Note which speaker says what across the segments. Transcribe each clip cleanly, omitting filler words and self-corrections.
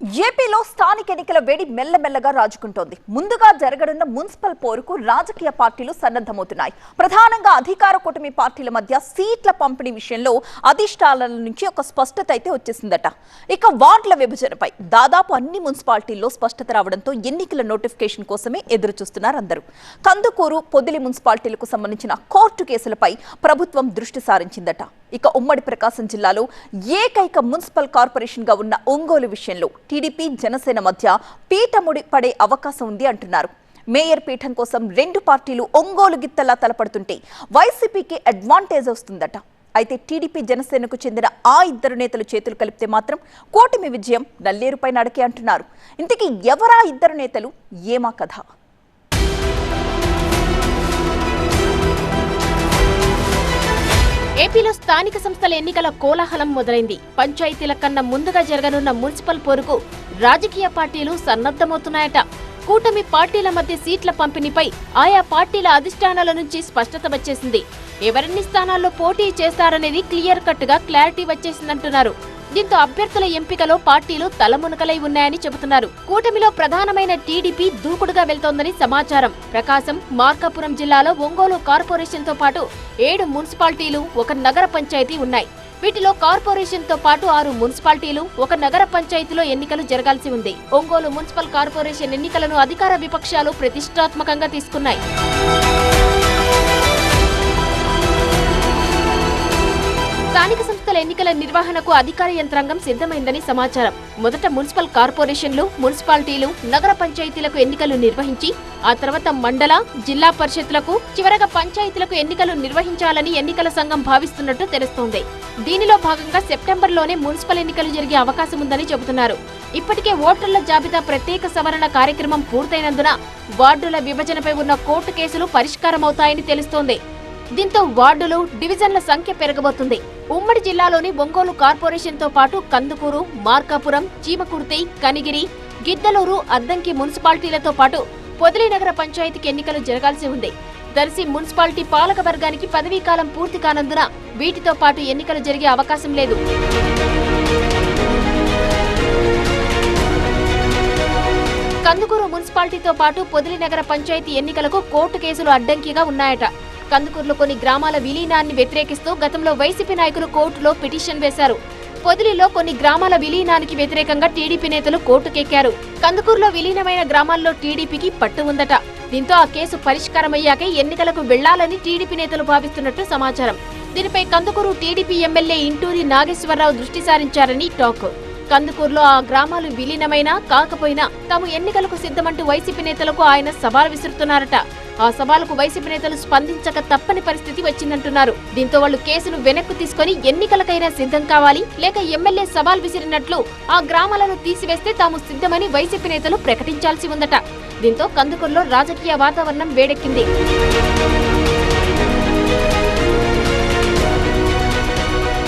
Speaker 1: ఏపీలో స్థానిక ఎన్నికల వేడి మెల్లమెల్లగా రాజుకుంటోంది. ముందుగా జరగనున్న మున్సిపల్ పోరుకు రాజకీయ పార్టీలు సన్నద్ధమవుతున్నాయి. ప్రధానంగా అధికార కూటమి పార్టీల మధ్య సీట్ల పంపిణీ విషయంలో అధిష్టానాల నుంచి ఒక స్పష్టత అయితే వచ్చేసిందట. ఇక వార్డుల విభజనపై దాదాపు అన్ని మున్సిపాలిటీల్లో స్పష్టత రావడంతో ఎన్నికల నోటిఫికేషన్ కోసమే ఎదురు చూస్తున్నారు అందరూ. కందుకూరు, పొదిలి మున్సిపాలిటీలకు సంబంధించిన కోర్టు కేసులపై ప్రభుత్వం దృష్టి సారించిందట. ఇక ఉమ్మడి ప్రకాశం జిల్లాలో ఏకైక మున్సిపల్ కార్పొరేషన్ గా ఉన్న ఒంగోలు విషయంలో టీడీపీ, జనసేన మధ్య పీఠముడి పడే అవకాశం ఉంది అంటున్నారు. మేయర్ పీఠం కోసం రెండు పార్టీలు ఒంగోలు గిత్తలా తలపడుతుంటే వైసీపీకి అడ్వాంటేజ్ వస్తుందట. అయితే టీడీపీ, జనసేనకు చెందిన ఆ ఇద్దరు నేతలు చేతులు కలిపితే మాత్రం కూటమి విజయం నల్లేరుపై నడకే అంటున్నారు. ఇంతకీ ఎవరా ఇద్దరు నేతలు, ఏమా కథ?
Speaker 2: ఏపీలో స్థానిక సంస్థల ఎన్నికల కోలాహలం మొదలైంది. పంచాయతీల కన్నా ముందుగా జరగనున్న మున్సిపల్ పోరుకు రాజకీయ పార్టీలు సన్నద్ధమవుతున్నాయట. కూటమి పార్టీల మధ్య సీట్ల పంపిణీపై ఆయా పార్టీల అధిష్టానాల నుంచి స్పష్టత వచ్చేసింది. ఎవరెన్ని స్థానాల్లో పోటీ చేస్తారనేది క్లియర్ కట్ గా క్లారిటీ వచ్చేసిందంటున్నారు. దీంతో అభ్యర్థుల ఎంపికలో పార్టీలు తలమునకలై ఉన్నాయని చెబుతున్నారు. కూటమిలో ప్రధానమైన టీడీపీ దూకుడుగా వెళ్తోందని సమాచారం. ప్రకాశం, మార్కాపురం జిల్లాలో ఒంగోలు కార్పొరేషన్ తో పాటు 7 మున్సిపాలిటీలు, 1 నగర పంచాయతీ ఉన్నాయి. వీటిలో కార్పొరేషన్ తో పాటు 6 మున్సిపాలిటీలు, 1 నగర పంచాయతీలో ఎన్నికలు జరగాల్సి ఉంది. ఒంగోలు మున్సిపల్ కార్పొరేషన్ ఎన్నికలను అధికార విపక్షాలు ప్రతిష్టాత్మకంగా తీసుకున్నాయి. స్థానిక సంస్థల ఎన్నికల నిర్వహణకు అధికార యంత్రాంగం సిద్ధమైందని సమాచారం. మొదట మున్సిపల్ కార్పొరేషన్లు, మున్సిపాలిటీలు, నగర పంచాయతీలకు ఎన్నికలు నిర్వహించి ఆ తర్వాత మండల, జిల్లా పరిషత్లకు, చివరగా పంచాయతీలకు ఎన్నికలు నిర్వహించాలని ఎన్నికల సంఘం భావిస్తున్నట్టు తెలుస్తోంది. దీనిలో భాగంగా సెప్టెంబర్లోనే మున్సిపల్ ఎన్నికలు జరిగే అవకాశం ఉందని చెబుతున్నారు. ఇప్పటికే ఓటర్ల జాబితా ప్రత్యేక సవరణ కార్యక్రమం పూర్తయినందున వార్డుల విభజనపై ఉన్న కోర్టు కేసులు పరిష్కారమవుతాయని తెలుస్తోంది. దీంతో వార్డులు, డివిజన్ల సంఖ్య పెరగబోతుంది. ఉమ్మడి జిల్లాలోని ఒంగోలు కార్పొరేషన్ తో పాటు కందుకూరు, మార్కాపురం, చీమకుర్తి, కనిగిరి, గిద్దలూరు, అద్దంకి మున్సిపాలిటీలతో పాటు పొదిలి నగర పంచాయతీకి ఎన్నికలు జరగాల్సి ఉంది. దర్శి మున్సిపాలిటీ పాలక వర్గానికి పదవీకాలం పూర్తి కానందున వీటితో పాటు ఎన్నికలు జరిగే అవకాశం లేదు. కందుకూరు మున్సిపాలిటీతో పాటు పొదిలి నగర పంచాయతీ ఎన్నికలకు కోర్టు కేసులు అడ్డంకిగా ఉన్నాయట. కందుకూరులో కొన్ని గ్రామాల విలీనాన్ని వ్యతిరేకిస్తూ గతంలో వైసీపీ నాయకులు కోర్టులో పిటిషన్ వేశారు. పొదిలిలో కొన్ని గ్రామాల విలీనానికి వ్యతిరేకంగా టీడీపీ నేతలు కోర్టుకెక్కారు. కందుకూరులో విలీనమైన గ్రామాల్లో టీడీపీకి పట్టు ఉందట. దీంతో ఆ కేసు పరిష్కారమయ్యాకే ఎన్నికలకు వెళ్లాలని టీడీపీ నేతలు భావిస్తున్నట్టు సమాచారం. దీనిపై కందుకూరు టీడీపీ ఎమ్మెల్యే ఇంటూరి నాగేశ్వరరావు దృష్టి సారించారని టాక్. కందుకూరులో ఆ గ్రామాలు విలీనమైనా కాకపోయినా తాము ఎన్నికలకు సిద్ధమంటూ వైసీపీ నేతలకు ఆయన సవాల్ విసురుతున్నారట. ఆ సవాలుకు వైసీపీ నేతలు స్పందించక తప్పని పరిస్థితి వచ్చిందంటున్నారు. దీంతో వాళ్లు కేసును వెనక్కు తీసుకుని ఎన్నికలకైనా సిద్ధం కావాలి, లేక ఎమ్మెల్యే సవాల్ విసిరినట్లు ఆ గ్రామాలను తీసివేస్తే తాము సిద్ధమని వైసీపీ నేతలు ప్రకటించాల్సి ఉందట. దీంతో కందుకూరులో రాజకీయ వాతావరణం వేడెక్కింది.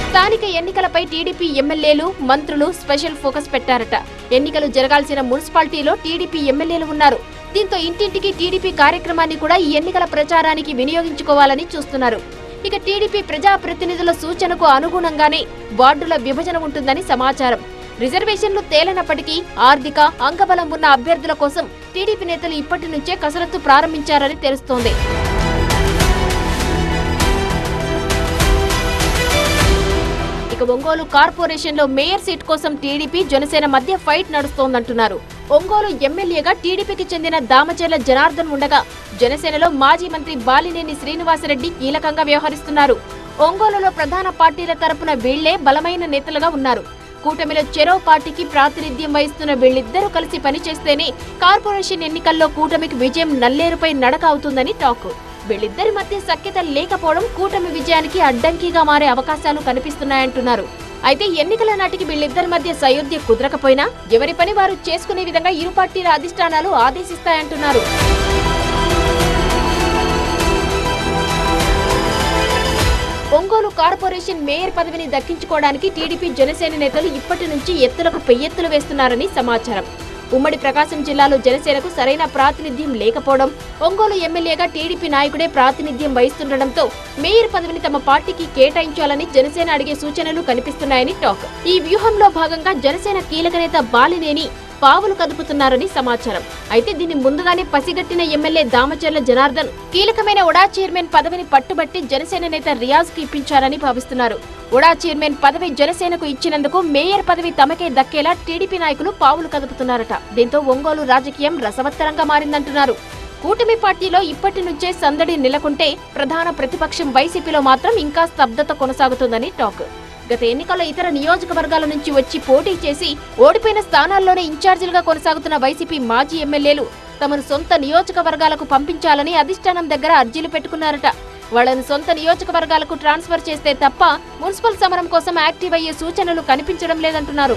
Speaker 2: స్థానిక ఎన్నికలపై టీడీపీ ఎమ్మెల్యేలు, మంత్రులు స్పెషల్ ఫోకస్ పెట్టారట. ఎన్నికలు జరగాల్సిన మున్సిపాలిటీలో టీడీపీ ఎమ్మెల్యేలు ఉన్నారు. దీంతో ఇంటింటికి టీడీపీ కార్యక్రమాన్ని కూడా ఈ ఎన్నికల ప్రచారానికి వినియోగించుకోవాలని చూస్తున్నారు. ఇక టీడీపీ ప్రజాప్రతినిధుల సూచనకు అనుగుణంగానే వార్డుల విభజన ఉంటుందని సమాచారం. రిజర్వేషన్లు తేలనప్పటికీ ఆర్థిక, అంగబలం ఉన్న అభ్యర్థుల కోసం టీడీపీ నేతలు ఇప్పటి నుంచే కసరత్తు ప్రారంభించారని తెలుస్తోంది. ఇక ఒంగోలు కార్పొరేషన్ లో మేయర్ సీట్ కోసం టీడీపీ, జనసేన మధ్య ఫైట్ నడుస్తోందంటున్నారు. ఒంగోలు ఎమ్మెల్యేగా టీడీపీకి చెందిన దామచర్ల జనార్దన్ ఉండగా జనసేనలో మాజీ మంత్రి బాలినేని శ్రీనివాసరెడ్డి కీలకంగా వ్యవహరిస్తున్నారు. ఒంగోలులో ప్రధాన పార్టీల తరపున వీళ్లే బలమైన నేతలుగా ఉన్నారు. కూటమిలో చెరో పార్టీకి ప్రాతినిధ్యం వహిస్తున్న వీళ్ళిద్దరూ కలిసి పనిచేస్తేనే కార్పొరేషన్ ఎన్నికల్లో కూటమికి విజయం నల్లేరుపై నడక అవుతుందని టాక్. వీళ్ళిద్దరి మధ్య సఖ్యత లేకపోవడం కూటమి విజయానికి అడ్డంకిగా మారే అవకాశాలు కనిపిస్తున్నాయంటున్నారు. అయితే ఎన్నికల నాటికి వీళ్ళిద్దరి మధ్య సయోధ్య కుదరకపోయినా ఎవరి పని వారు చేసుకునే విధంగా ఇరు పార్టీల అధిష్టానాలు ఆదేశిస్తాయంటున్నారు. ఒంగోలు కార్పొరేషన్ మేయర్ పదవిని దక్కించుకోవడానికి టీడీపీ, జనసేన నేతలు ఇప్పటి నుంచి ఎత్తులకు పెయ్యెత్తులు వేస్తున్నారని సమాచారం. ఉమ్మడి ప్రకాశం జిల్లాలో జనసేనకు సరైన ప్రాతినిధ్యం లేకపోవడం, ఒంగోలు ఎమ్మెల్యేగా టీడీపీ నాయకుడే ప్రాతినిధ్యం వహిస్తుండటంతో మేయర్ పదవిని తమ పార్టీకి కేటాయించాలని జనసేన అడిగే సూచనలు కనిపిస్తున్నాయని టాక్. ఈ వ్యూహంలో భాగంగా జనసేన కీలక నేత బాలినేని పావులు కదుపుతున్నారని సమాచారం. అయితే దీన్ని ముందుగానే పసిగట్టిన ఎమ్మెల్యే దామచర్ల జనార్దన్ కీలకమైన ఉడా చైర్మన్ పదవిని పట్టుబట్టి జనసేన నేత రియాజ్ కు ఇప్పించారని భావిస్తున్నారు. ఉడా చైర్మన్ పదవి జనసేనకు ఇచ్చినందుకు మేయర్ పదవి తమకే దక్కేలా టీడీపీ నాయకులు పావులు కదుపుతున్నారట. దీంతో ఒంగోలు రాజకీయం రసవత్తరంగా మారిందంటున్నారు. కూటమి పార్టీలో ఇప్పటి నుంచే సందడి నెలకొంటే ప్రధాన ప్రతిపక్షం వైసీపీలో మాత్రం ఇంకా స్తబ్దత కొనసాగుతుందని టాక్. గత ఎన్నికల్లో ఇతర నియోజకవర్గాల నుంచి వచ్చి పోటీ చేసి ఓడిపోయిన స్థానాల్లోనే ఇన్ఛార్జీలుగా కొనసాగుతున్న వైసీపీ మాజీ ఎమ్మెల్యేలు తమను సొంత నియోజకవర్గాలకు పంపించాలని అధిష్టానం దగ్గర అర్జీలు పెట్టుకున్నారట. వాళ్లను సొంత నియోజకవర్గాలకు ట్రాన్స్ఫర్ చేస్తే తప్ప మున్సిపల్ సమరం కోసం యాక్టివ్ అయ్యే సూచనలు కనిపించడం లేదంటున్నారు.